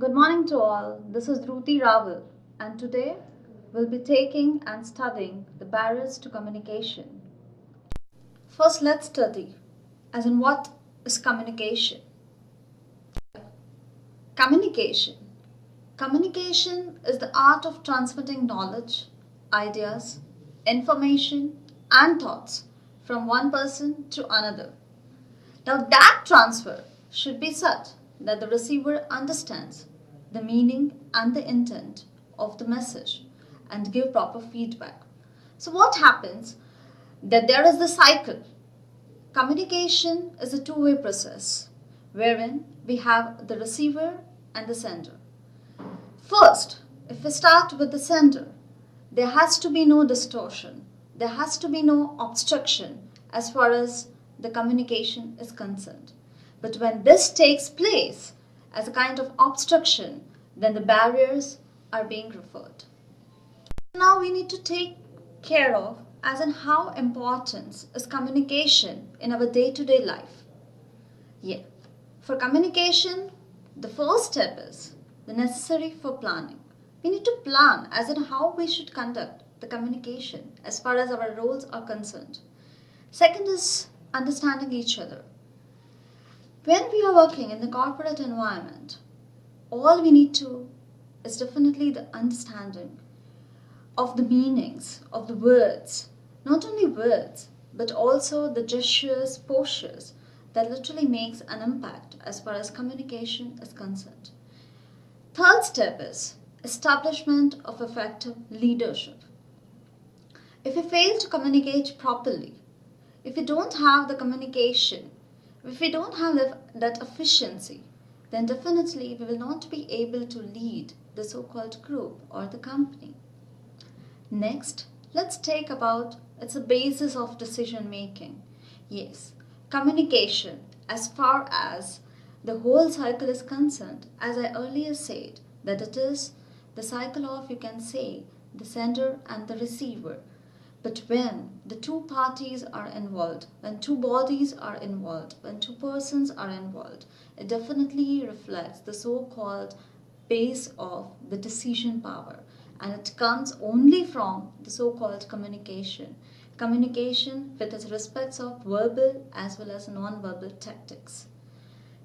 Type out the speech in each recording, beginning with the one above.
Good morning to all. This is Dhrutimam, and today we'll be taking and studying the barriers to communication. First, let's study as in what is communication. Communication. Communication is the art of transmitting knowledge, ideas, information, and thoughts from one person to another. Now, that transfer should be such that the receiver understands the meaning and the intent of the message and give proper feedback. So, what happens? That there is the cycle. Communication is a two-way process wherein we have the receiver and the sender. First, if we start with the sender, there has to be no distortion, there has to be no obstruction as far as the communication is concerned. But when this takes place as a kind of obstruction, then the barriers are being referred. Now we need to take care of as in how important is communication in our day-to-day life. Yeah, for communication, the first step is the necessary for planning. We need to plan as in how we should conduct the communication as far as our roles are concerned. Second is understanding each other. When we are working in the corporate environment, all we need to is definitely the understanding of the meanings of the words, not only words, but also the gestures, postures that literally makes an impact as far as communication is concerned. Third step is establishment of effective leadership. If we fail to communicate properly, if we don't have the communication, if we don't have that efficiency, then definitely we will not be able to lead the so-called group or the company. Next, let's take about it's a basis of decision making. Yes, communication as far as the whole cycle is concerned, as I earlier said, that it is the cycle of, you can say, the sender and the receiver. But when the two parties are involved, when two bodies are involved, when two persons are involved, it definitely reflects the so-called base of the decision power, and it comes only from the so-called communication. Communication with its respects of verbal as well as non-verbal tactics.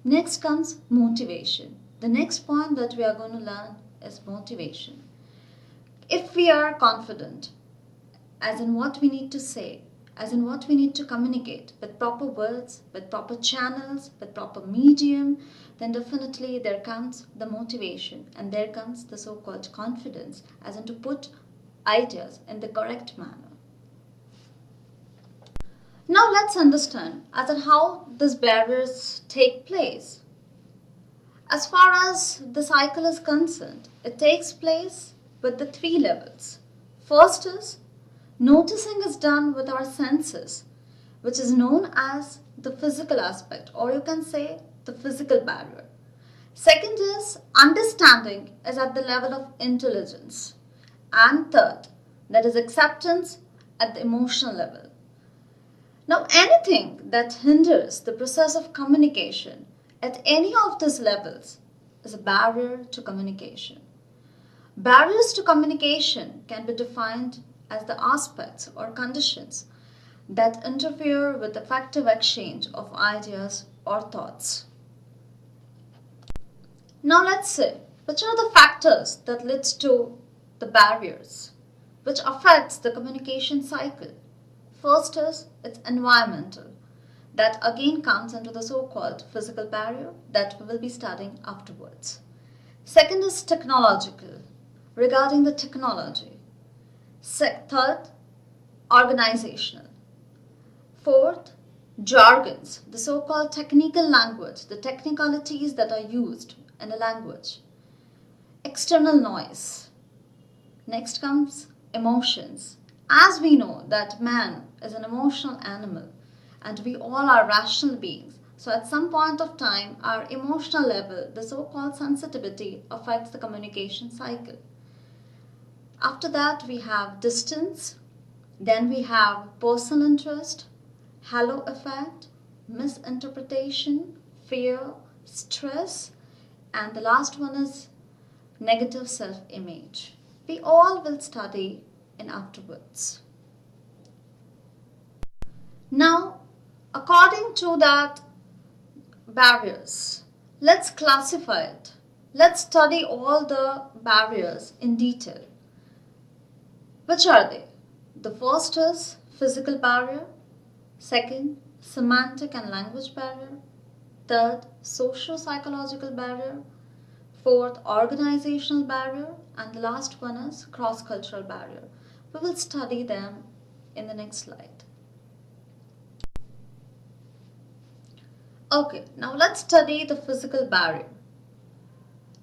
Next comes motivation. The next point that we are going to learn is motivation. If we are confident as in what we need to say, as in what we need to communicate with proper words, with proper channels, with proper medium, then definitely there comes the motivation and there comes the so-called confidence as in to put ideas in the correct manner. Now let's understand as in how these barriers take place. As far as the cycle is concerned, it takes place with the three levels. First is noticing is done with our senses, which is known as the physical aspect, or you can say the physical barrier. Second is understanding is at the level of intelligence. And third, that is acceptance at the emotional level. Now, anything that hinders the process of communication at any of these levels is a barrier to communication. Barriers to communication can be defined as the aspects or conditions that interfere with effective exchange of ideas or thoughts. Now let's see which are the factors that leads to the barriers which affects the communication cycle. First is it's environmental. That again comes into the so-called physical barrier that we will be studying afterwards. Second is technological, regarding the technology. Third, organizational. Fourth, jargons, the so-called technical language, the technicalities that are used in a language. External noise. Next comes emotions. As we know that man is an emotional animal and we all are rational beings. So at some point of time, our emotional level, the so-called sensitivity, affects the communication cycle. After that, we have distance, then we have personal interest, halo effect, misinterpretation, fear, stress, and the last one is negative self-image. We all will study in afterwards. Now, according to that barriers, let's classify it. Let's study all the barriers in detail. Which are they? The first is physical barrier, second, semantic and language barrier, third, socio-psychological barrier, fourth, organizational barrier, and the last one is cross-cultural barrier. We will study them in the next slide. Okay, now let's study the physical barrier.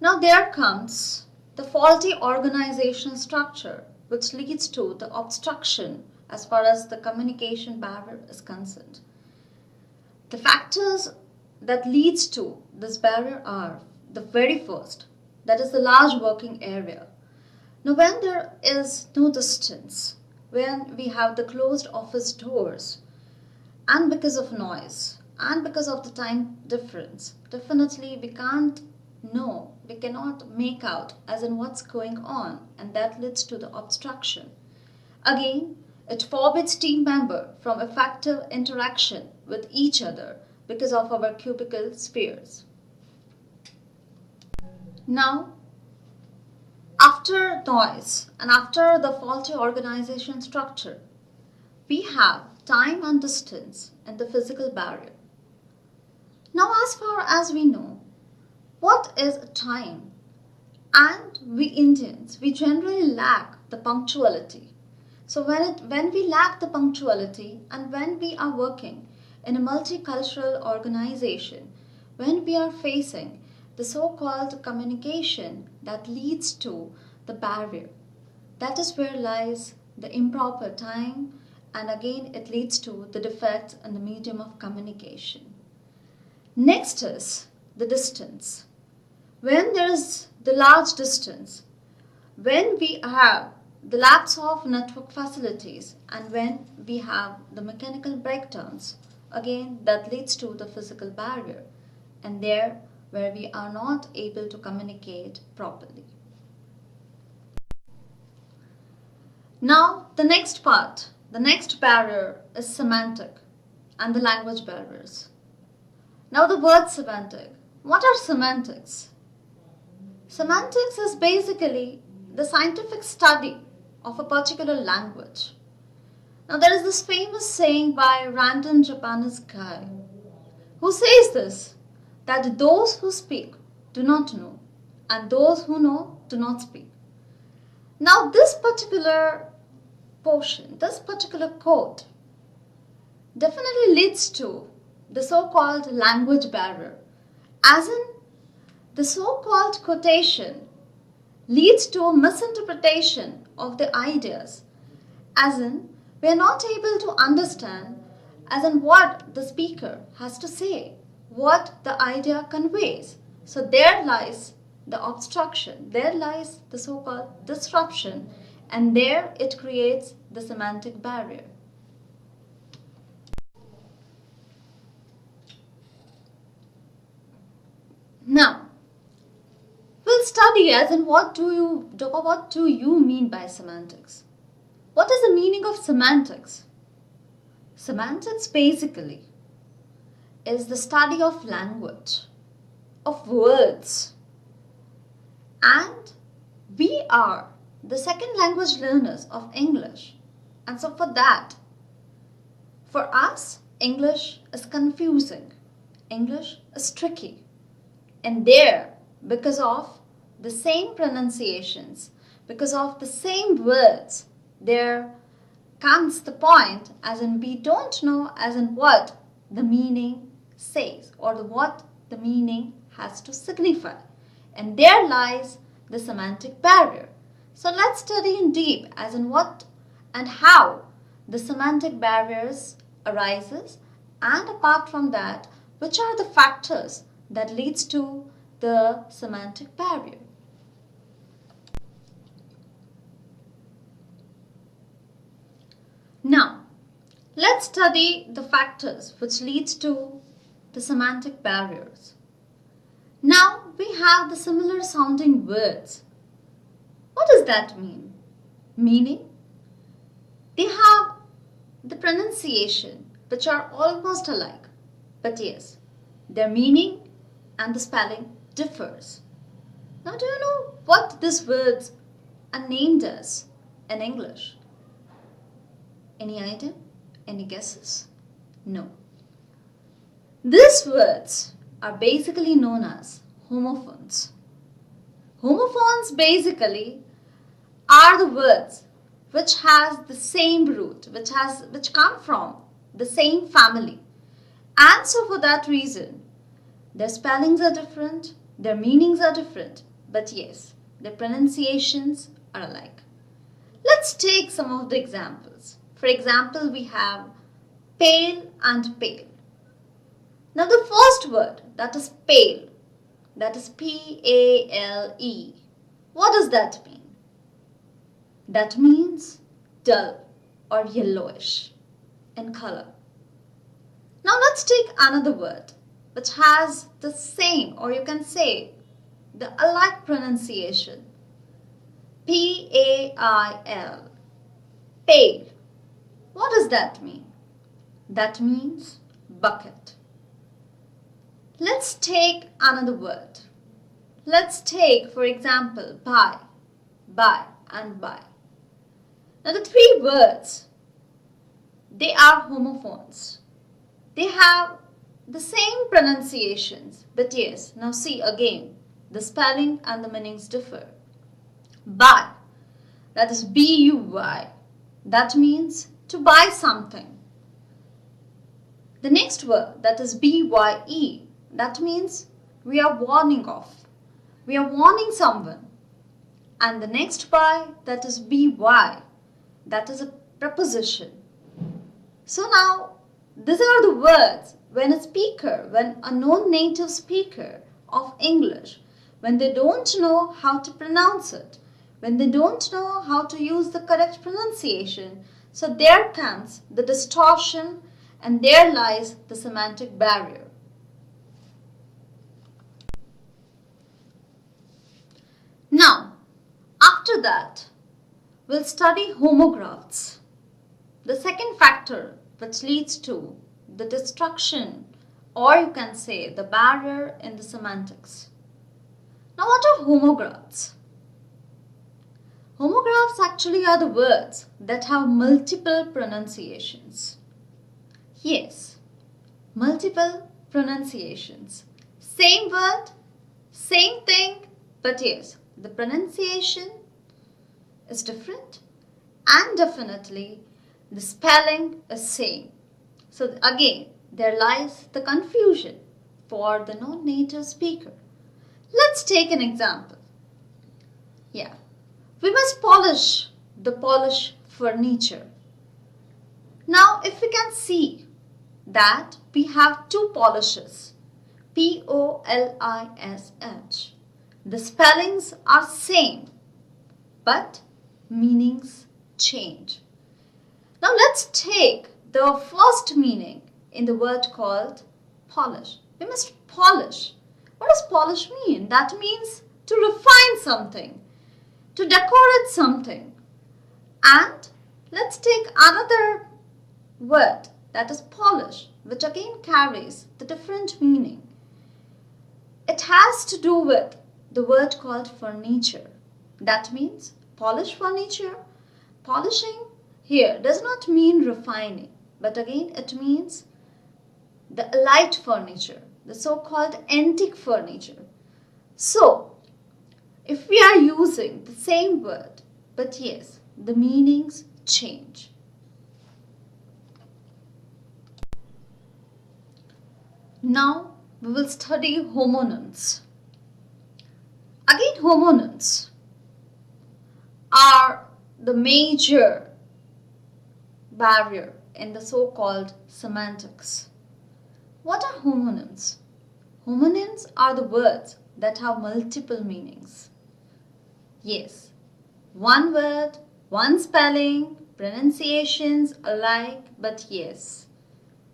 Now there comes the faulty organizational structure, which leads to the obstruction as far as the communication barrier is concerned. The factors that leads to this barrier are the very first, that is the large working area. Now when there is no distance, when we have the closed office doors, and because of noise, and because of the time difference, definitely we can't know, we cannot make out as in what's going on, and that leads to the obstruction. Again, it forbids team member from effective interaction with each other because of our cubicle spheres. Now, after noise and after the faulty organization structure, we have time and distance and the physical barrier. Now, as far as we know, what is time? And we Indians, we generally lack the punctuality. So when we lack the punctuality and when we are working in a multicultural organization, when we are facing the so-called communication that leads to the barrier, that is where lies the improper time, and again it leads to the defects in the medium of communication. Next is the distance. When there is the large distance, when we have the lapse of network facilities, and when we have the mechanical breakdowns, again that leads to the physical barrier, and there where we are not able to communicate properly. Now the next part, the next barrier is semantic and the language barriers. Now the word semantic. What are semantics? Semantics is basically the scientific study of a particular language. Now there is this famous saying by a random Japanese guy who says this, that those who speak do not know and those who know do not speak. Now this particular portion, this particular quote definitely leads to the so-called language barrier, as in the so-called quotation leads to a misinterpretation of the ideas, as in we are not able to understand as in what the speaker has to say, what the idea conveys. So there lies the obstruction, there lies the so-called disruption, and there it creates the semantic barrier. Now, we'll study as in what do you mean by semantics? What is the meaning of semantics? Semantics basically is the study of language, of words, and we are the second language learners of English, and so for that, for us, English is confusing, English is tricky. And there, because of the same pronunciations, because of the same words, there comes the point as in we don't know as in what the meaning says or what the meaning has to signify. And there lies the semantic barrier. So let's study in deep as in what and how the semantic barriers arises, and apart from that, which are the factors that leads to the semantic barrier. Now, let's study the factors which leads to the semantic barriers. Now, we have the similar sounding words. What does that mean? Meaning? They have the pronunciation which are almost alike, but yes, their meaning and the spelling differs. Now do you know what these words are named as in English? Any idea? Any guesses? No. These words are basically known as homophones. Homophones basically are the words which has the same root, which come from the same family. And so for that reason, their spellings are different, their meanings are different, but yes, their pronunciations are alike. Let's take some of the examples. For example, we have pale and pale. Now the first word, that is pale, that is P-A-L-E. What does that mean? That means dull or yellowish in color. Now let's take another word which has the same, or you can say the alike pronunciation. P-A-I-L. Pail. What does that mean? That means bucket. Let's take another word. Let's take, for example, buy, buy and buy. Now the three words, they are homophones. They have the same pronunciations, but yes, now see again, the spelling and the meanings differ. Buy, that is B-U-Y, that means to buy something. The next word, that is B-Y-E, that means we are warning off. We are warning someone. And the next buy, that is B-Y, that is a preposition. So now, these are the words when a non-native speaker of English, when they don't know how to pronounce it, when they don't know how to use the correct pronunciation, so there comes the distortion and there lies the semantic barrier. Now, after that, we'll study homographs, the second factor which leads to the destruction, or you can say the barrier in the semantics. Now, what are homographs? Homographs actually are the words that have multiple pronunciations. Yes, multiple pronunciations. Same word, same thing, but yes, the pronunciation is different and definitely the spelling is same. So again, there lies the confusion for the non-native speaker. Let's take an example. Yeah, we must polish the polished furniture. Now, if we can see that we have two polishes, P-O-L-I-S-H. The spellings are same, but meanings change. Now let's take the first meaning in the word called polish. We must polish. What does polish mean? That means to refine something, to decorate something. And let's take another word, that is polish, which again carries the different meaning. It has to do with the word called furniture. That means polish furniture. Polishing here does not mean refining, but again it means the light furniture, the so-called antique furniture. So, if we are using the same word, but yes, the meanings change. Now we will study homonyms. Again, homonyms are the major barrier in the so-called semantics. What are homonyms? Homonyms are the words that have multiple meanings. Yes, one word, one spelling, pronunciations alike, but yes,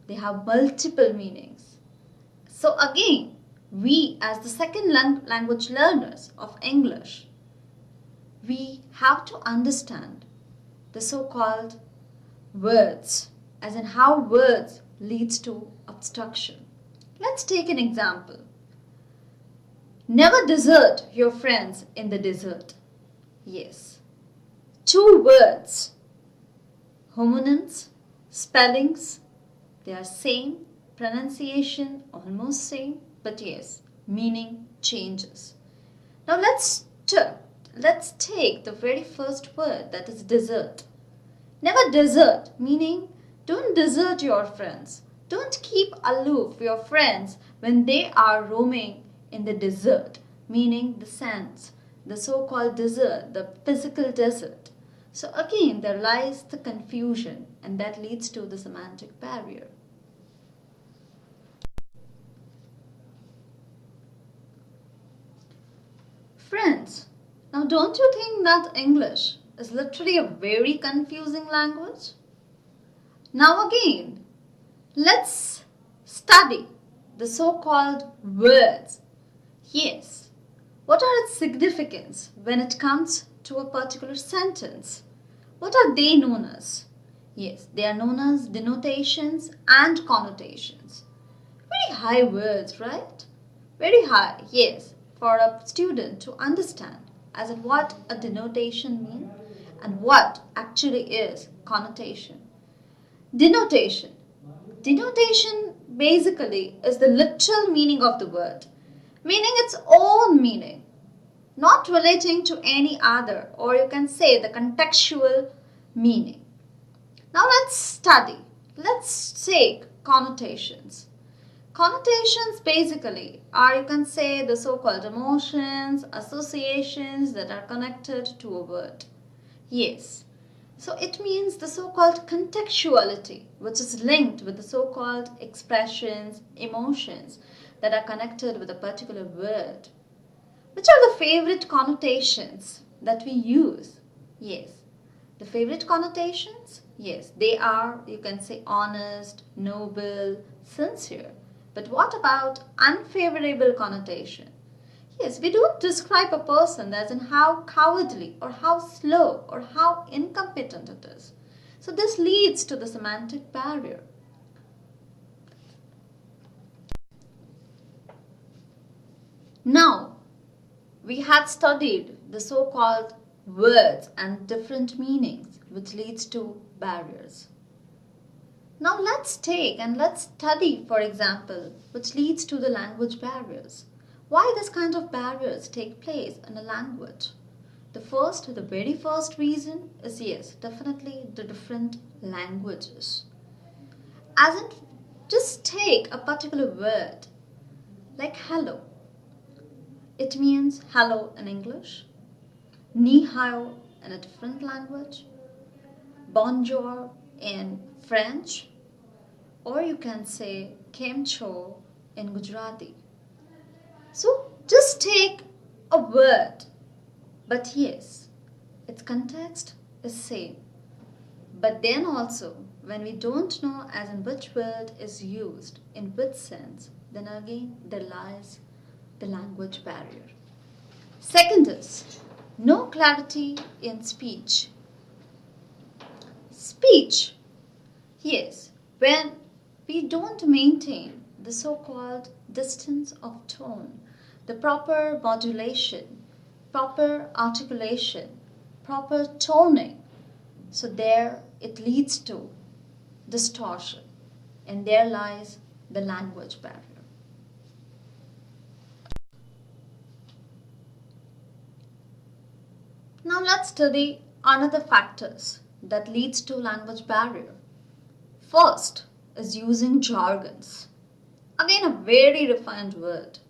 they have multiple meanings. So again, we as the second language learners of English, we have to understand the so-called words, as in how words leads to obstruction. Let's take an example. Never desert your friends in the desert. Yes. Two words, homonyms, spellings, they are same, pronunciation almost same, but yes, meaning changes. Now let's take the very first word, that is desert. Never desert, meaning don't desert your friends. Don't keep aloof your friends when they are roaming in the desert, meaning the sands, the so-called desert, the physical desert. So again, there lies the confusion, and that leads to the semantic barrier. Friends, now don't you think that English is literally a very confusing language? Now again, let's study the so-called words. Yes, what are its significance when it comes to a particular sentence? What are they known as? Yes, they are known as denotations and connotations. Very high words, right? Very high, yes, for a student to understand as in what a denotation means and what actually is connotation. Denotation. Denotation basically is the literal meaning of the word, meaning its own meaning, not relating to any other, or you can say the contextual meaning. Now let's study. Let's take connotations. Connotations basically are, you can say, the so-called emotions, associations that are connected to a word. Yes. So it means the so-called contextuality, which is linked with the so-called expressions, emotions that are connected with a particular word. Which are the favorite connotations that we use? Yes. The favorite connotations? Yes, they are, you can say, honest, noble, sincere. But what about unfavorable connotation? Yes, we don't describe a person as in how cowardly or how slow or how incompetent it is. So this leads to the semantic barrier. Now, we had studied the so-called words and different meanings, which leads to barriers. Now let's take and let's study, for example, which leads to the language barriers. Why this kind of barriers take place in a language? The very first reason is, yes, definitely the different languages. As in, just take a particular word like hello. It means hello in English, ni hao in a different language, bonjour in French, or you can say kem cho in Gujarati. So just take a word, but yes, its context is same. But then also, when we don't know as in which word is used, in which sense, then again there lies the language barrier. Second is no clarity in speech. Speech, yes, when we don't maintain the so-called distance of tone, the proper modulation, proper articulation, proper toning, so there it leads to distortion, and there lies the language barrier. Now let's study another factors that leads to language barrier. First is using jargons. Again, a very refined word.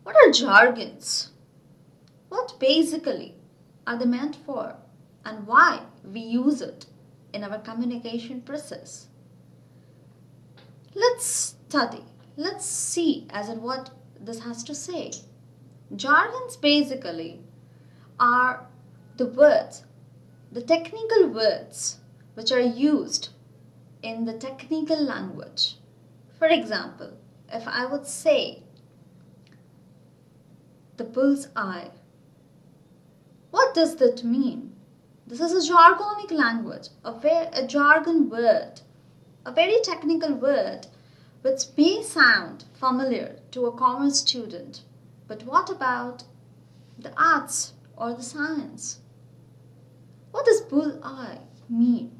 What are jargons? What basically are they meant for, and why we use it in our communication process? Let's study. Let's see as in what this has to say. Jargons basically are the words, the technical words which are used in the technical language. For example, if I would say the bull's eye. What does that mean? This is a jargonic language, a jargon word, a very technical word which may sound familiar to a commerce student. But what about the arts or the science? What does bull eye mean?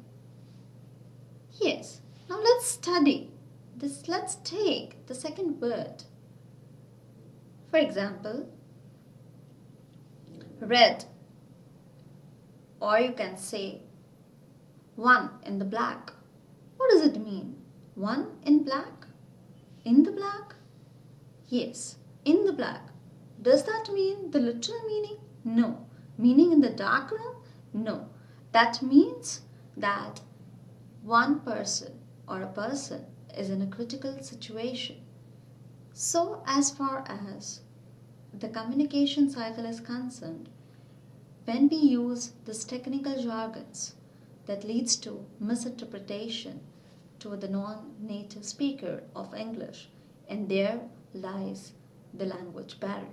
Yes, now let's study this. Let's take the second word. For example, red, or you can say one in the black. What does it mean? One in black? In the black? Yes, in the black. Does that mean the literal meaning? No. Meaning in the dark room? No. That means that one person or a person is in a critical situation. So as far as the communication cycle is concerned, when we use this technical jargons, that leads to misinterpretation to the non-native speaker of English, and there lies the language barrier.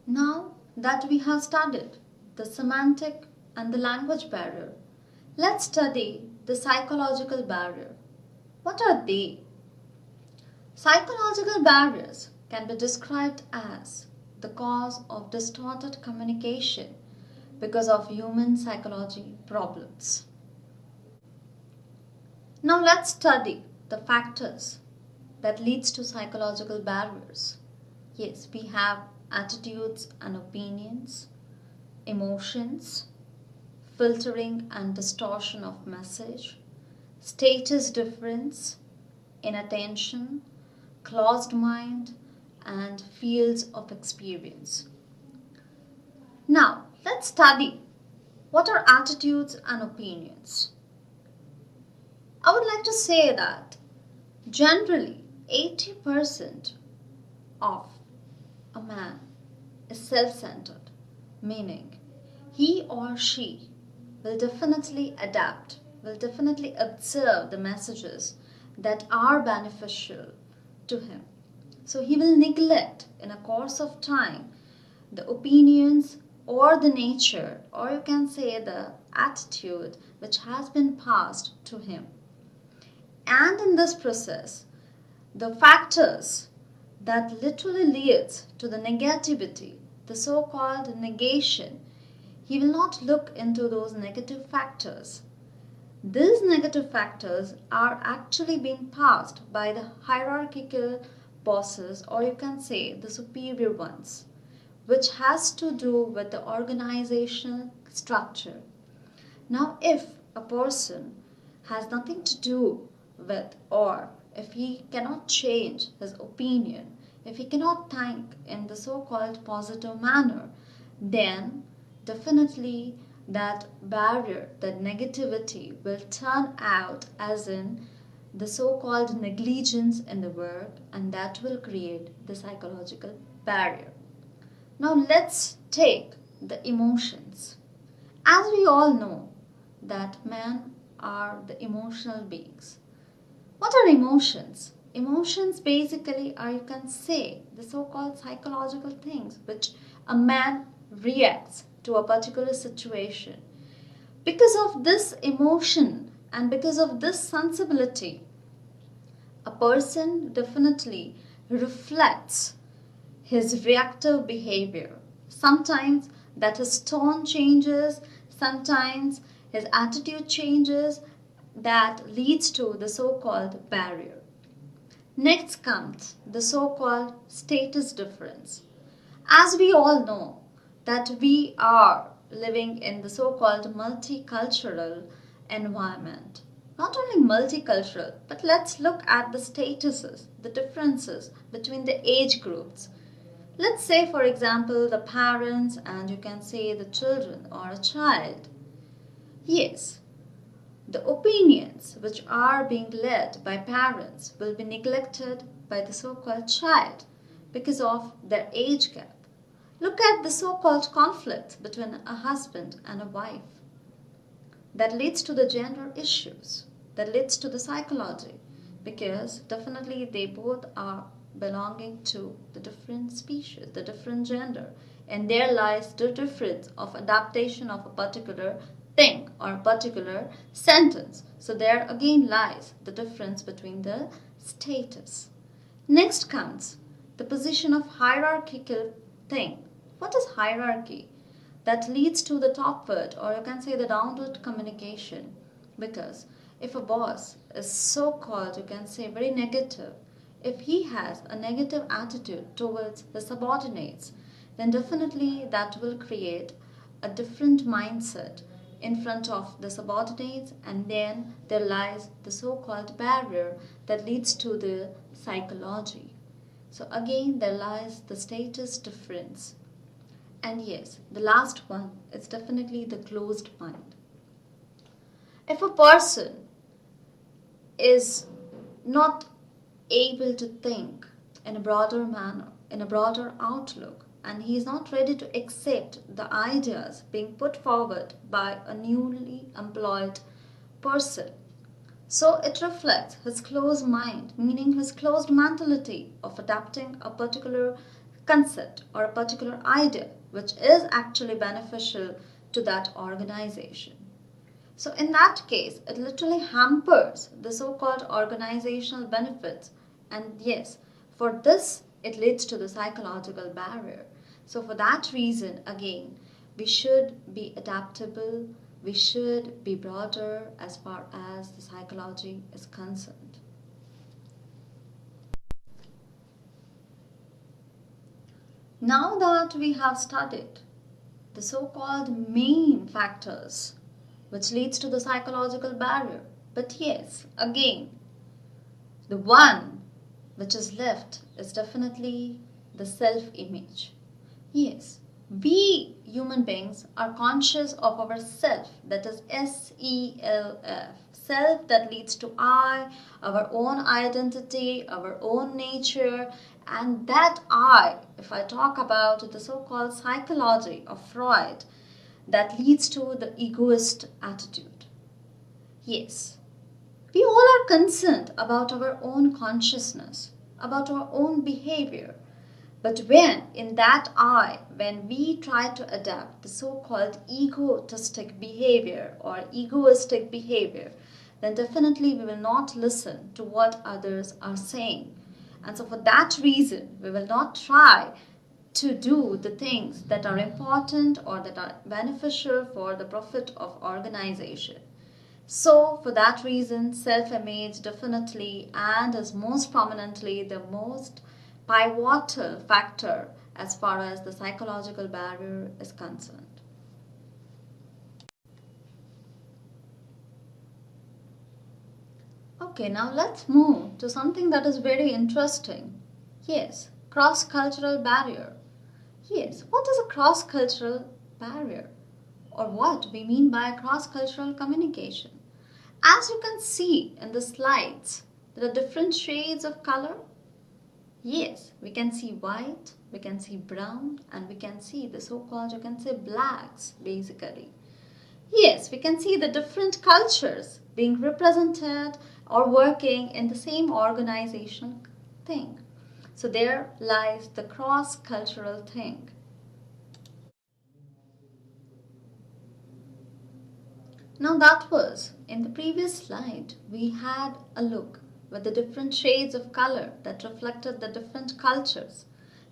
Now that we have studied the semantic and the language barrier, let's study the psychological barrier. What are they? Psychological barriers can be described as the cause of distorted communication because of human psychology problems. Now let's study the factors that leads to psychological barriers. Yes, we have attitudes and opinions, emotions, filtering and distortion of message, status difference, inattention, closed mind, and fields of experience. Now, let's study what are attitudes and opinions. I would like to say that generally 80% of a man is self-centered, meaning he or she will definitely adapt, will definitely observe the messages that are beneficial to him. So he will neglect in a course of time the opinions or the nature, or you can say the attitude which has been passed to him. And in this process, the factors that literally leads to the negativity, the so-called negation, he will not look into those negative factors. These negative factors are actually being passed by the hierarchical bosses, or you can say the superior ones, which has to do with the organizational structure. Now, if a person has nothing to do with, or if he cannot change his opinion, if he cannot think in the so-called positive manner, then definitely that barrier, that negativity will turn out as in the so-called negligence in the work, and that will create the psychological barrier. Now let's take the emotions. As we all know that men are the emotional beings. What are emotions? Emotions basically are, you can say, the so-called psychological things which a man reacts to a particular situation. Because of this emotion and because of this sensibility, a person definitely reflects his reactive behavior. Sometimes that his tone changes, sometimes his attitude changes, that leads to the so-called barrier. Next comes the so-called status difference. As we all know that we are living in the so-called multicultural environment. Not only multicultural, but let's look at the statuses, the differences between the age groups. Let's say, for example, the parents and you can say the children or a child. Yes, the opinions which are being led by parents will be neglected by the so-called child because of their age gap. Look at the so-called conflicts between a husband and a wife. That leads to the gender issues, that leads to the psychology, because definitely they both are belonging to the different species, the different gender, and there lies the difference of adaptation of a particular thing or a particular sentence. So there again lies the difference between the status. Next comes the position of hierarchical thing. What is hierarchy? That leads to the topward, or you can say the downward communication. Because if a boss is so called, you can say very negative, if he has a negative attitude towards the subordinates, then definitely that will create a different mindset in front of the subordinates, and then there lies the so-called barrier that leads to the psychology. So again there lies the status difference. And yes, the last one is definitely the closed mind. If a person is not able to think in a broader manner, in a broader outlook, and he is not ready to accept the ideas being put forward by a newly employed person, so it reflects his closed mind, meaning his closed mentality of adapting a particular concept or a particular idea which is actually beneficial to that organization. So in that case, it literally hampers the so-called organizational benefits. And yes, for this, it leads to the psychological barrier. So for that reason, again, we should be adaptable, we should be broader as far as the psychology is concerned. Now that we have studied the so-called main factors which leads to the psychological barrier, but yes, again, the one which is left is definitely the self-image. Yes, we human beings are conscious of our self, that is SELF, self that leads to I, our own identity, our own nature, and that I, if I talk about the so-called psychology of Freud, that leads to the egoist attitude. Yes, we all are concerned about our own consciousness, about our own behavior. But when in that I, when we try to adapt the so-called egotistic behavior or egoistic behavior, then definitely we will not listen to what others are saying. And so for that reason, we will not try to do the things that are important or that are beneficial for the profit of organization. So for that reason, self-image definitely and is most prominently the most pivotal factor as far as the psychological barrier is concerned. Okay, now let's move to something that is very interesting. Yes, cross-cultural barrier. Yes, what is a cross-cultural barrier? Or what we mean by cross-cultural communication? As you can see in the slides, there are different shades of color. Yes, we can see white, we can see brown, and we can see the so-called, you can say blacks basically. Yes, we can see the different cultures being represented or working in the same organizational thing. So there lies the cross-cultural thing. Now that was, in the previous slide, we had a look with the different shades of color that reflected the different cultures.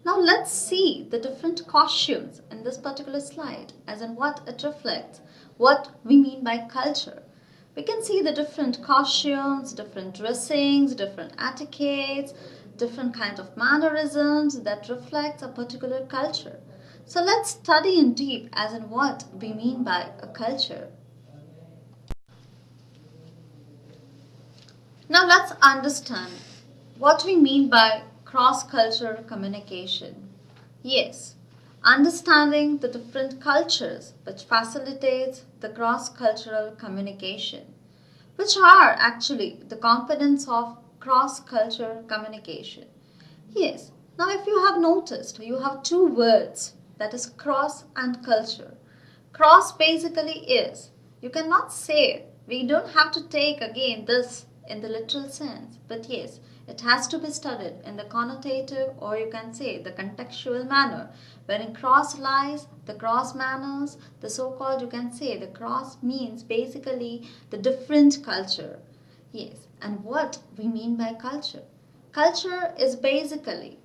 Now let's see the different costumes in this particular slide, as in what it reflects, what we mean by culture. We can see the different costumes, different dressings, different etiquettes, different kind of mannerisms that reflects a particular culture. So let's study in deep as in what we mean by a culture. Now let's understand what we mean by cross-cultural communication. Yes, understanding the different cultures which facilitates the cross-cultural communication, which are actually the components of cross-cultural communication. Yes, now if you have noticed, you have two words, that is cross and culture. Cross basically is, you cannot say, we don't have to take again this in the literal sense, but yes, it has to be studied in the connotative, or you can say the contextual manner, wherein cross lies, the cross manners, the so-called, you can say the cross means basically the different culture. Yes, and what we mean by culture? Culture is basically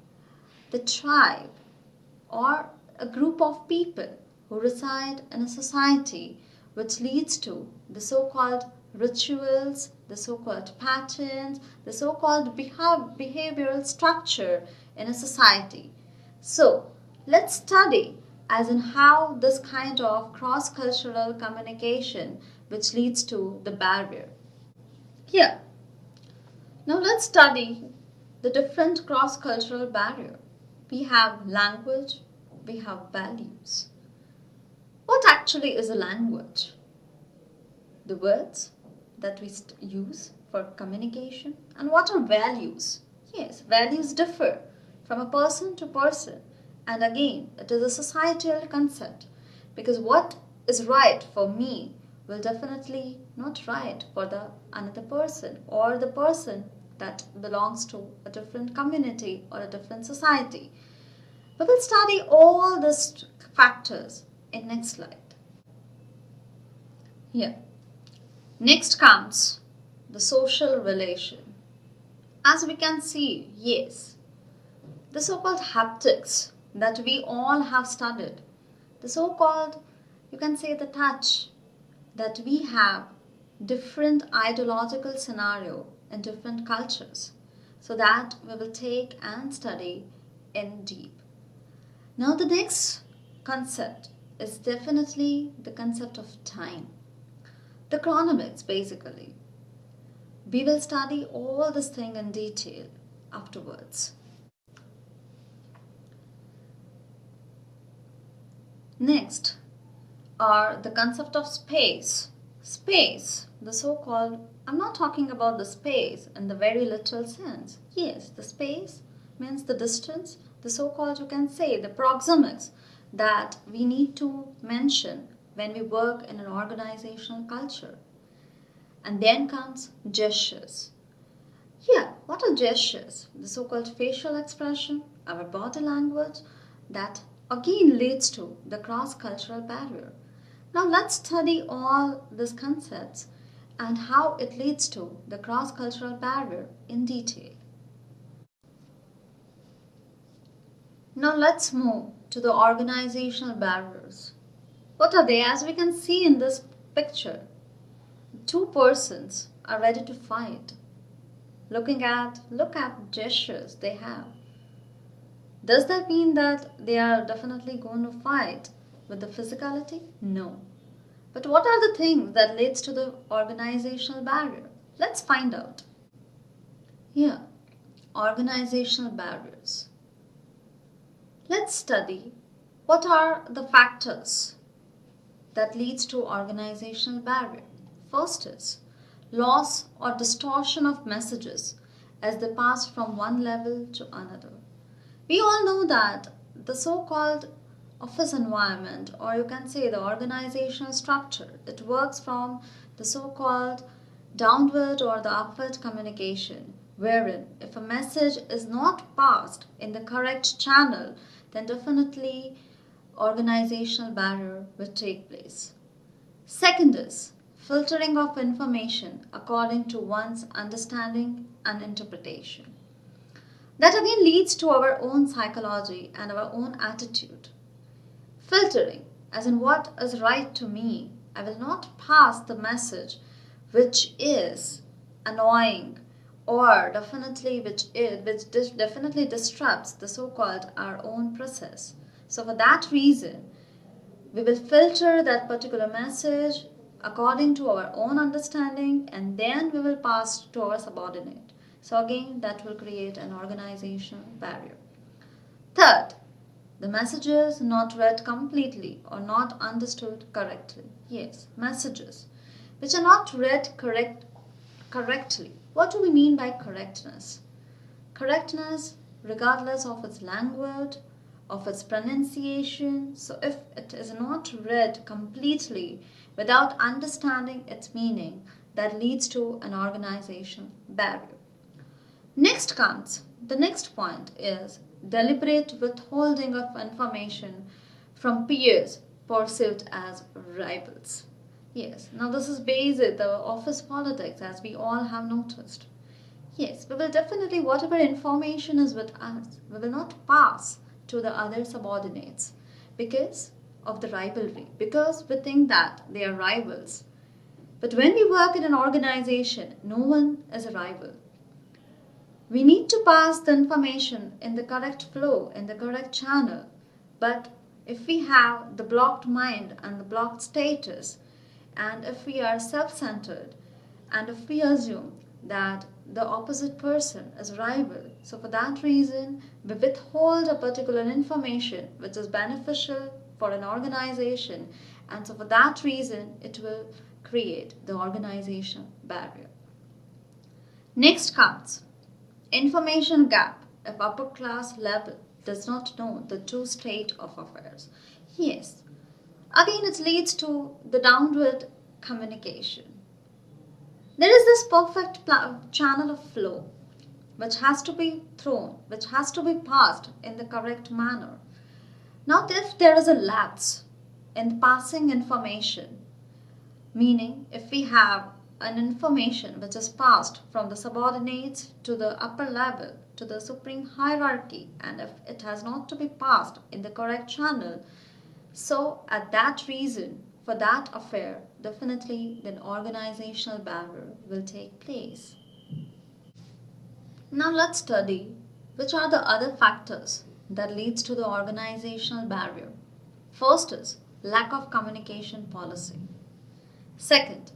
the tribe or a group of people who reside in a society, which leads to the so-called rituals, the so-called patterns, the so-called behavioral structure in a society. So let's study as in how this kind of cross-cultural communication which leads to the barrier. Here, now let's study the different cross-cultural barrier. We have language, we have values. What actually is a language? The words that we use for communication. And what are values? Yes, values differ from a person to person. And again, it is a societal concept, because what is right for me will definitely not right for the another person, or the person that belongs to a different community or a different society. We will study all these factors in next slide. Here. Next comes the social relation. As we can see, yes, the so-called haptics that we all have studied, the so-called, you can say the touch, that we have different ideological scenario in different cultures, so that we will take and study in deep. Now the next concept is definitely the concept of time. The chronomics basically. We will study all this thing in detail afterwards. Next are the concept of space. Space, the so-called, I'm not talking about the space in the very literal sense. Yes, the space means the distance, the so-called, you can say, the proxemics that we need to mention when we work in an organizational culture. And then comes gestures. Yeah, what are gestures? The so-called facial expression, our body language, that again leads to the cross-cultural barrier. Now let's study all these concepts and how it leads to the cross-cultural barrier in detail. Now let's move to the organizational barriers. What are they? As we can see in this picture, two persons are ready to fight. Look at gestures they have. Does that mean that they are definitely going to fight with the physicality? No. But what are the things that leads to the organizational barrier? Let's find out. Here, organizational barriers. Let's study what are the factors that leads to organizational barrier. First is loss or distortion of messages as they pass from one level to another. We all know that the so-called office environment, or you can say the organizational structure, it works from the so-called downward or the upward communication, wherein if a message is not passed in the correct channel, then definitely organizational barrier will take place. Second is filtering of information according to one's understanding and interpretation. That again leads to our own psychology and our own attitude. Filtering, as in what is right to me, I will not pass the message which is annoying, or definitely which definitely disrupts the so-called our own process. So for that reason, we will filter that particular message according to our own understanding, and then we will pass to our subordinate. So again, that will create an organizational barrier. Third, the messages not read completely or not understood correctly. Yes, messages which are not read correctly. What do we mean by correctness? Correctness, regardless of its language, of its pronunciation. So if it is not read completely without understanding its meaning, that leads to an organizational barrier. Next comes, the next point is deliberate withholding of information from peers perceived as rivals. Yes, now this is based on the office politics as we all have noticed. Yes, we will definitely, whatever information is with us, we will not pass to the other subordinates because of the rivalry, because we think that they are rivals. But when we work in an organization, no one is a rival. We need to pass the information in the correct flow, in the correct channel. But if we have the blocked mind and the blocked status, and if we are self centered, and if we assume that the opposite person is a rival, so for that reason, we withhold a particular information which is beneficial for an organization, and so for that reason, it will create the organizational barrier. Next comes information gap if upper class level does not know the true state of affairs. Yes, again it leads to the downward communication. There is this perfect channel of flow which has to be thrown, which has to be passed in the correct manner. Now, if there is a lapse in passing information, meaning if we have an information which is passed from the subordinates to the upper level to the supreme hierarchy, and if it has not to be passed in the correct channel, so at that reason for that affair, definitely an organizational barrier will take place. Now let's study which are the other factors that leads to the organizational barrier. First is lack of communication policy. Second,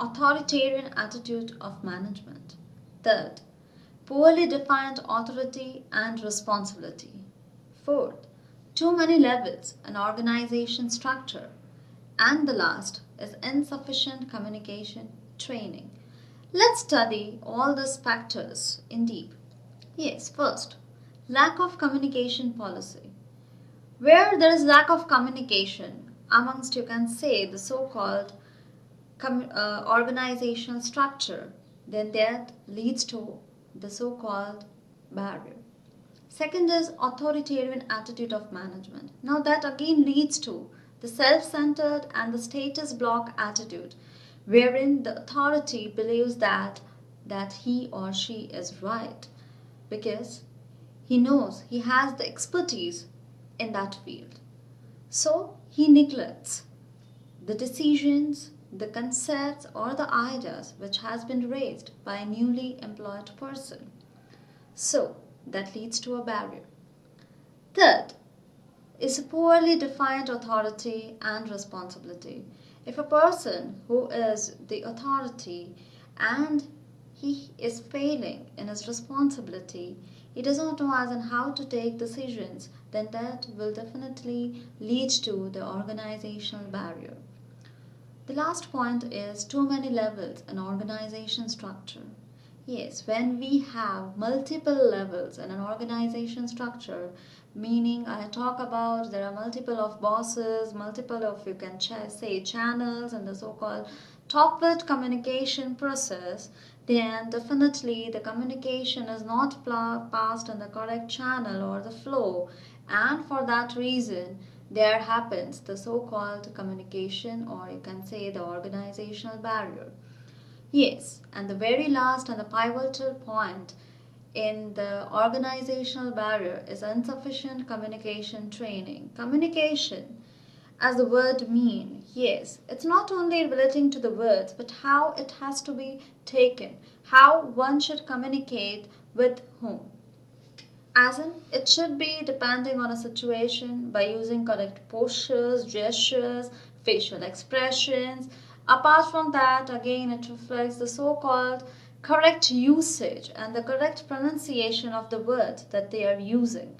authoritarian attitude of management. Third, poorly defined authority and responsibility. Fourth, too many levels and organization structure. And the last is insufficient communication training. Let's study all these factors in deep. Yes, first, lack of communication policy. Where there is lack of communication amongst, you can say, the so-called organizational structure, then that leads to the so-called barrier. Second is authoritarian attitude of management. Now that again leads to the self-centered and the status block attitude, wherein the authority believes that he or she is right because he knows he has the expertise in that field. So he neglects the decisions, the concepts or the ideas which has been raised by a newly employed person. So that leads to a barrier. Third is a poorly defined authority and responsibility. If a person who is the authority and he is failing in his responsibility, he does not know as in how to take decisions, then that will definitely lead to the organizational barrier. The last point is too many levels in organization structure. Yes, when we have multiple levels in an organization structure, meaning I talk about there are multiple of bosses, multiple of you can say channels and the so-called top-lit communication process, then definitely the communication is not passed in the correct channel or the flow, and for that reason there happens the so-called communication or you can say the organizational barrier. Yes, and the very last and the pivotal point in the organizational barrier is insufficient communication training. Communication, as the word mean, yes, it's not only relating to the words, but how it has to be taken, how one should communicate with whom. As in, it should be depending on a situation by using correct postures, gestures, facial expressions. Apart from that, again, it reflects the so-called correct usage and the correct pronunciation of the words that they are using.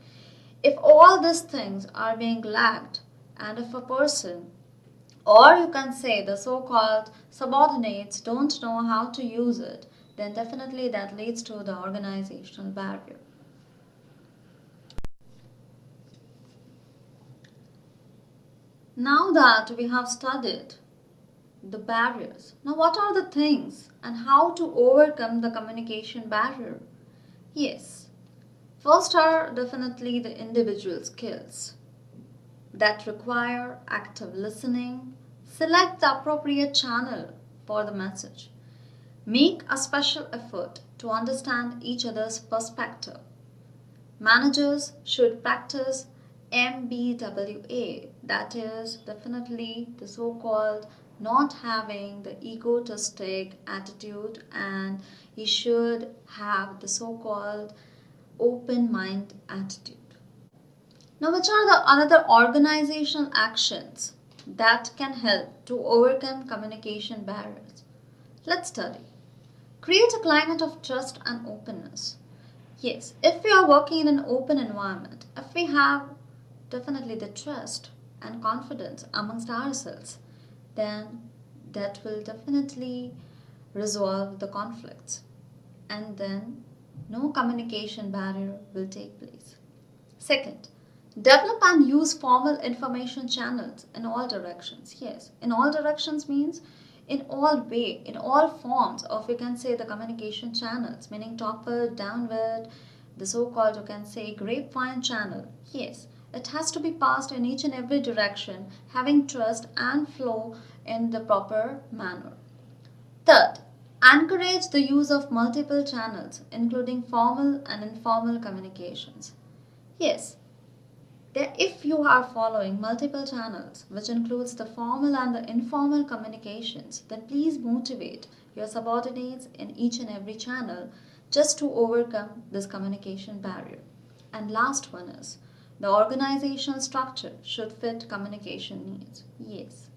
If all these things are being lacked, and if a person, or you can say the so-called subordinates, don't know how to use it, then definitely that leads to the organizational barrier. Now that we have studied the barriers. Now, what are the things and how to overcome the communication barrier? Yes, first are definitely the individual skills that require active listening. Select the appropriate channel for the message. Make a special effort to understand each other's perspective. Managers should practice MBWA, that is definitely the so called not having the egotistic attitude, and he should have the so called open mind attitude. Now, which are the another organizational actions that can help to overcome communication barriers? Let's study. Create a climate of trust and openness. Yes, if we are working in an open environment, if we have definitely the trust and confidence amongst ourselves, then that will definitely resolve the conflicts, and then no communication barrier will take place. Second, develop and use formal information channels in all directions. Yes, in all directions means in all way, in all forms of, you can say, the communication channels, meaning topward, downward, the so-called, you can say, grapevine channel. Yes, it has to be passed in each and every direction, having trust and flow in the proper manner. Third, encourage the use of multiple channels, including formal and informal communications. Yes, if you are following multiple channels, which includes the formal and the informal communications, then please motivate your subordinates in each and every channel just to overcome this communication barrier. And last one is the organizational structure should fit communication needs. Yes,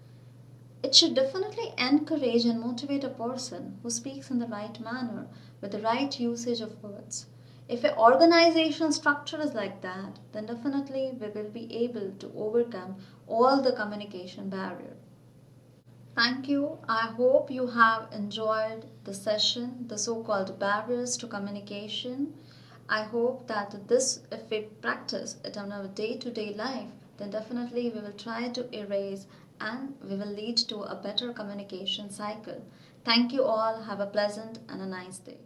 it should definitely encourage and motivate a person who speaks in the right manner with the right usage of words. If an organizational structure is like that, then definitely we will be able to overcome all the communication barrier. Thank you. I hope you have enjoyed the session, the so-called barriers to communication. I hope that this, if we practice it on our day-to-day life, then definitely we will try to erase and we will lead to a better communication cycle. Thank you all. Have a pleasant and a nice day.